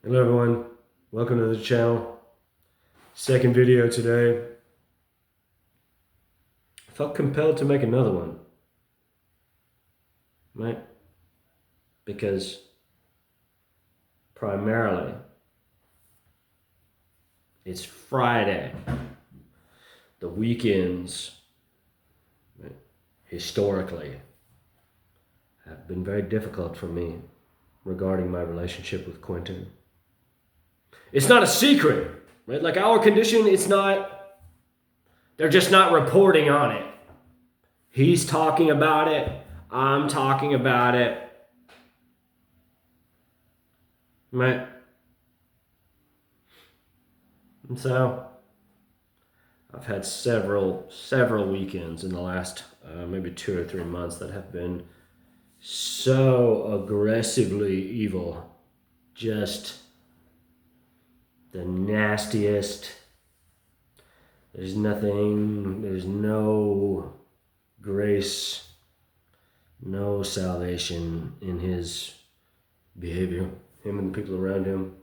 Hello everyone, welcome to the channel. Second video today. I felt compelled to make another one, right? Because primarily it's Friday. The weekends, right, historically, have been very difficult for me regarding my relationship with Quentin. It's not a secret, right? Like our condition, it's not, they're just not reporting on it. He's talking about it. I'm talking about it. Right? And so I've had several weekends in the last maybe 2 or 3 months that have been so aggressively evil. Just the nastiest. There's no grace, no salvation in his behavior, him and the people around him,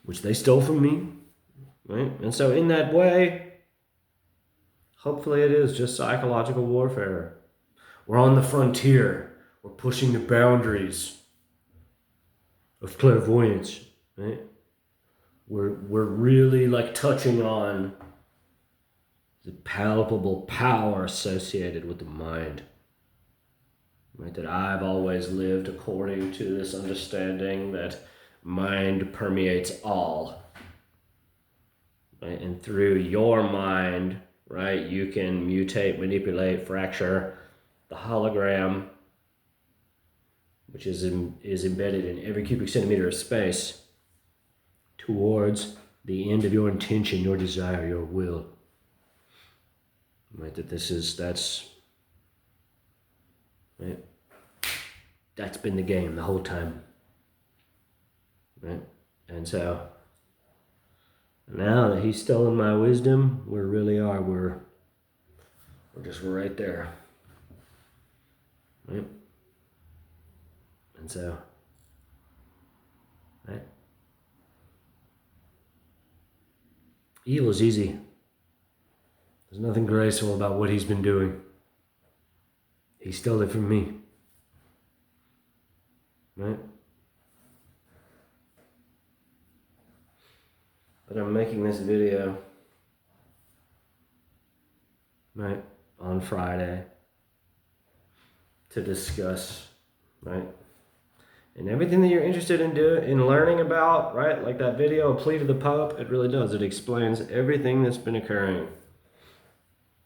which they stole from me, right? And so in that way, hopefully it is just psychological warfare. We're on the frontier. We're pushing the boundaries of clairvoyance, right? We're really like touching on the palpable power associated with the mind, right? That I've always lived according to this understanding that mind permeates all, right? And through your mind, right, you can mutate, manipulate, fracture the hologram, which is embedded in every cubic centimeter of space, towards the end of your intention, your desire, your will. Right? That's right. That's been the game the whole time. Right? And so now that he's stolen my wisdom, we really are. We're just right there. Right? And so, right? Evil is easy. There's nothing graceful about what he's been doing. He stole it from me. Right? But I'm making this video, right, on Friday to discuss, right? And everything that you're interested in learning about, right? Like that video, A Plea to the Pope, it really does. It explains everything that's been occurring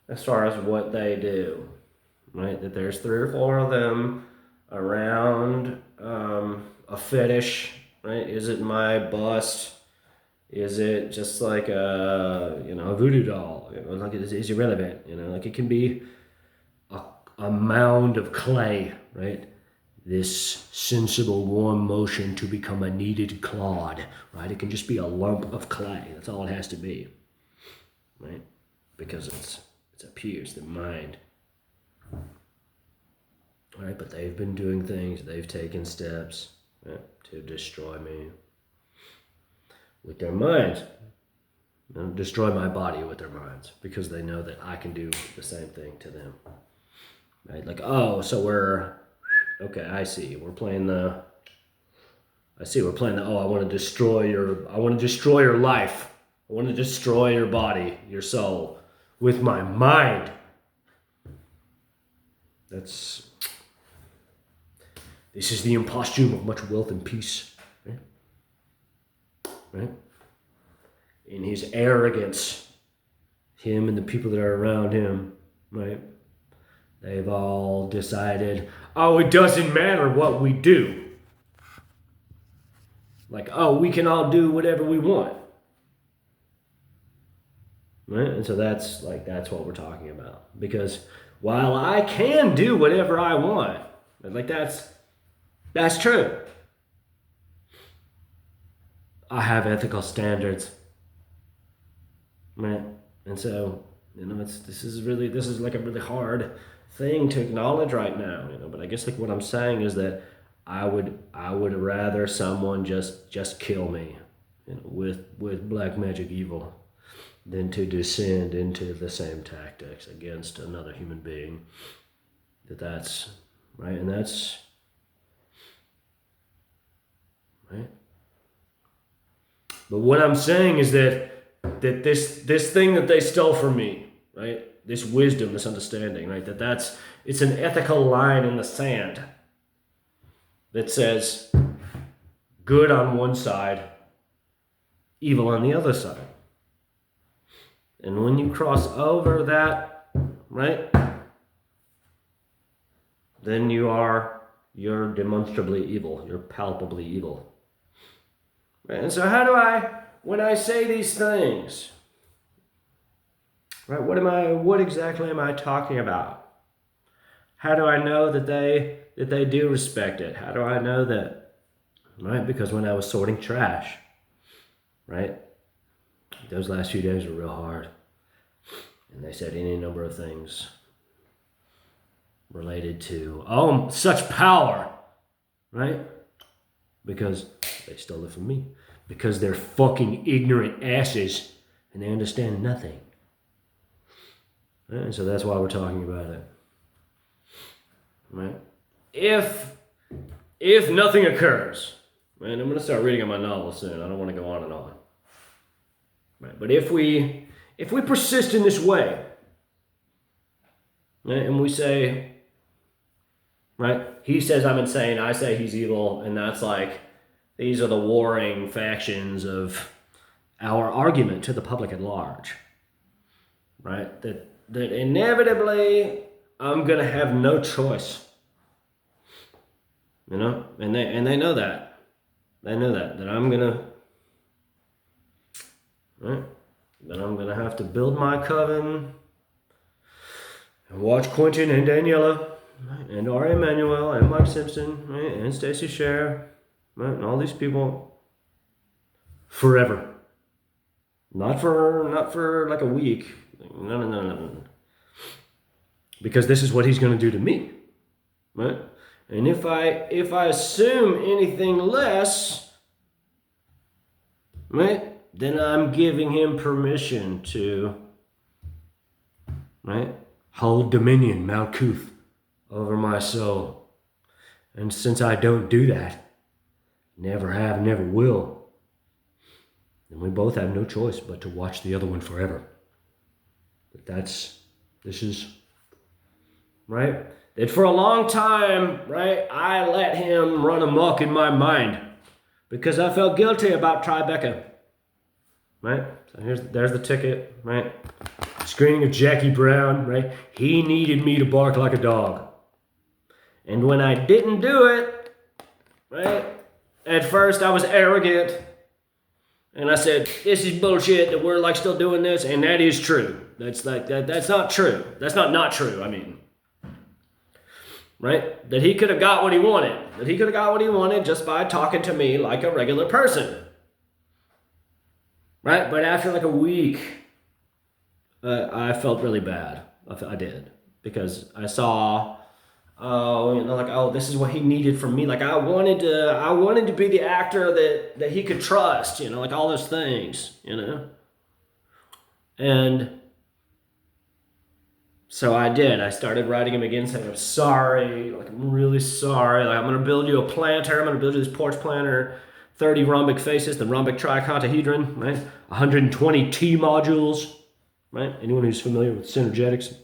as far as what they do, right? That there's 3 or 4 of them around a fetish, right? Is it my bust? Is it just like a voodoo doll? Like it is irrelevant, like it can be a mound of clay, right? This sensible warm motion to become a kneaded clod, right? It can just be a lump of clay. That's all it has to be, right? Because it's up here, it's the mind. All right, but they've been doing things, they've taken steps, right, to destroy me with their minds. And destroy my body with their minds, because they know that I can do the same thing to them. Right? Like, oh, so okay, I see. We're playing the, oh, I want to destroy your life. I want to destroy your body, your soul, with my mind. This is the imposture of much wealth and peace. Right? In his arrogance, him and the people that are around him, right? They've all decided, oh, it doesn't matter what we do. Like, oh, we can all do whatever we want. Right? And so that's what we're talking about. Because while I can do whatever I want, like that's true. I have ethical standards. Right? And so, this is like a really hard thing to acknowledge right now, but I guess like what I'm saying is that I would rather someone just kill me, with black magic evil, than to descend into the same tactics against another human being. That's right, and that's right. But what I'm saying is that this thing that they stole from me, right? This wisdom, this understanding, right? It's an ethical line in the sand that says good on one side, evil on the other side. And when you cross over that, right, then you're demonstrably evil. You're palpably evil. Right? And so when I say these things, right, what exactly am I talking about? How do I know that they do respect it? How do I know that? Right? Because when I was sorting trash, right, those last few days were real hard. And they said any number of things related to, such power, right? Because they stole it from me. Because they're fucking ignorant asses and they understand nothing. Right? And so that's why we're talking about it. Right? If nothing occurs, right, I'm going to start reading on my novel soon. I don't want to go on and on. Right? But if we persist in this way, right, and we say, right, he says I'm insane, I say he's evil, and that's like, these are the warring factions of our argument to the public at large, right? That inevitably I'm gonna have no choice, and they know that. They know that I'm gonna, right? That I'm gonna have to build my coven and watch Quentin and Daniela, right? And R. Emanuel and Mike Simpson, right? And Stacey Scher, right? And all these people forever. Not for like a week. No. Because this is what he's gonna do to me, right? And if I assume anything less, right, then I'm giving him permission to, right, hold dominion, Malkuth, over my soul. And since I don't do that, never have, never will, then we both have no choice but to watch the other one forever. But this is, right? That for a long time, right, I let him run amok in my mind because I felt guilty about Tribeca, right? So there's the ticket, right? Screening of Jackie Brown, right? He needed me to bark like a dog. And when I didn't do it, right, at first I was arrogant and I said, this is bullshit that we're like still doing this, and that is true. That's not true. That's not true, I mean. Right? That he could have got what he wanted. That he could have got what he wanted just by talking to me like a regular person. Right? But after like a week, I felt really bad. I did. Because I saw, this is what he needed from me. Like I wanted to be the actor that he could trust, like all those things, And so I did. I started writing him again saying, I'm sorry, like I'm really sorry. Like I'm gonna build you a planter, I'm gonna build you this porch planter, 30 rhombic faces, the rhombic tricontahedron, right? 120 T modules, right? Anyone who's familiar with synergetics.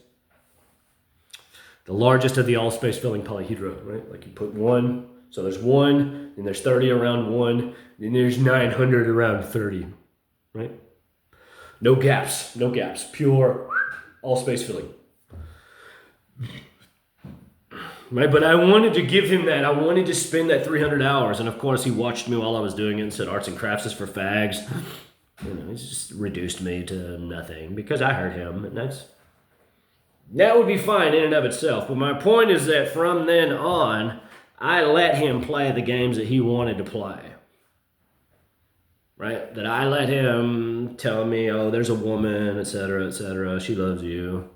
The largest of the all space filling polyhedra, right? Like you put one, so there's one, then there's 30 around one, then there's 900 around 30, right? No gaps, pure all space filling. Right, but I wanted to give him that. I wanted to spend that 300 hours. And of course, he watched me while I was doing it and said, arts and crafts is for fags. He's just reduced me to nothing because I hurt him. And that would be fine in and of itself. But my point is that from then on, I let him play the games that he wanted to play. Right? That I let him tell me, there's a woman, etc., she loves you.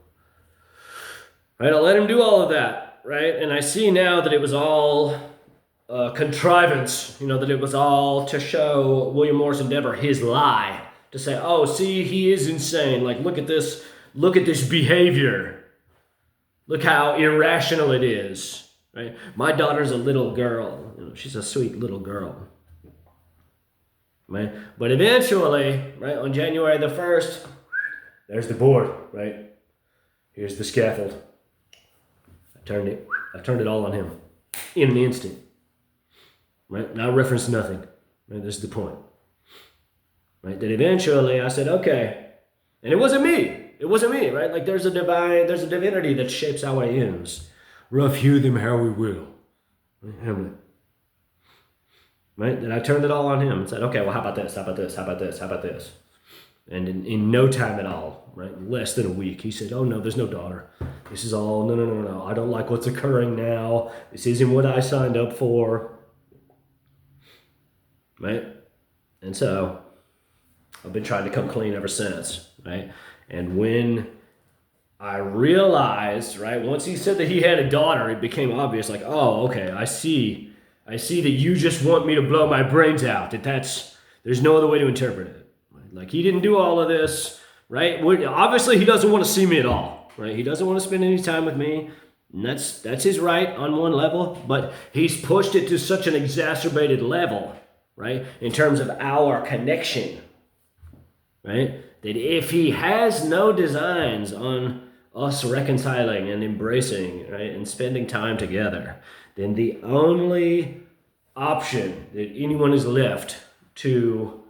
Right? I let him do all of that. Right? And I see now that it was all contrivance, that it was all to show William Morris Endeavor his lie, to say, oh, see, he is insane. Like, look at this behavior. Look how irrational it is, right? My daughter's a little girl. She's a sweet little girl, right? But eventually, right, on January the 1st, there's the board, right? Here's the scaffold. I turned it all on him in an instant, right? Now I reference nothing, right? This is the point, right? That eventually I said, okay, and it wasn't me. It wasn't me, right? Like there's a divinity that shapes our ends. Rough hew them how we will. Hamlet. Right? Then I turned it all on him and said, okay, well, how about this? How about this? How about this? How about this? And in no time at all, right? Less than a week, he said, oh no, there's no daughter. This is all, no. I don't like what's occurring now. This isn't what I signed up for. Right? And so I've been trying to come clean ever since, right? And when I realized, right, once he said that he had a daughter, it became obvious, like, oh, okay, I see that you just want me to blow my brains out, there's no other way to interpret it. Right? Like, he didn't do all of this, right? Obviously, he doesn't want to see me at all, right? He doesn't want to spend any time with me, and that's his right on one level, but he's pushed it to such an exacerbated level, right, in terms of our connection, right? That if he has no designs on us reconciling and embracing, right, and spending time together, then the only option that anyone is left to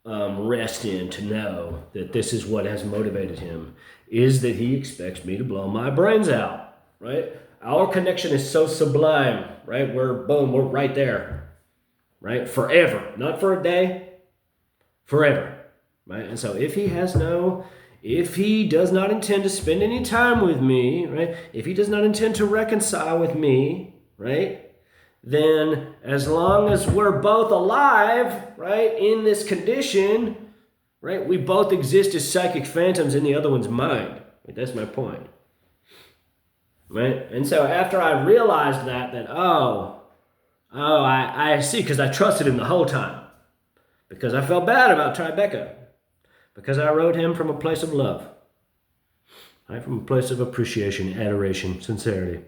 rest in, to know that this is what has motivated him, is that he expects me to blow my brains out, right? Our connection is so sublime, right? We're right there, right? Forever, not for a day, forever. Right? And so if he does not intend to spend any time with me, right? If he does not intend to reconcile with me, right? Then as long as we're both alive, right, in this condition, right, we both exist as psychic phantoms in the other one's mind. Right? That's my point. Right? And so after I realized that I see, because I trusted him the whole time. Because I felt bad about Tribeca. Because I wrote him from a place of love, right? From a place of appreciation, adoration, sincerity,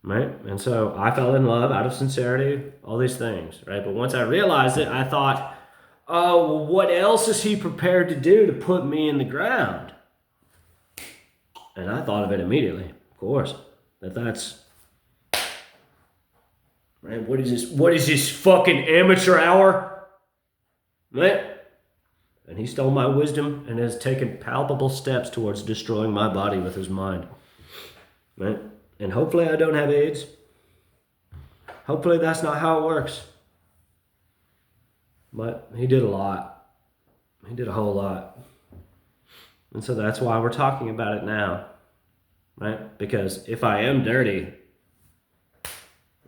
right? And so I fell in love out of sincerity, all these things, right? But once I realized it, I thought, oh, what else is he prepared to do to put me in the ground? And I thought of it immediately, of course, that's, right? What is this fucking amateur hour? Right? And he stole my wisdom and has taken palpable steps towards destroying my body with his mind. Right? And hopefully I don't have AIDS. Hopefully that's not how it works. But he did a lot. He did a whole lot. And so that's why we're talking about it now. Right? Because if I am dirty,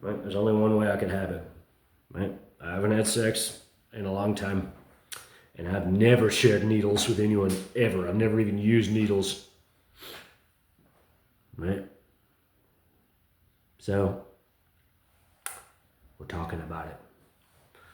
right, there's only one way I can have it. Right? I haven't had sex in a long time. And I've never shared needles with anyone, ever. I've never even used needles. Right? So, we're talking about it.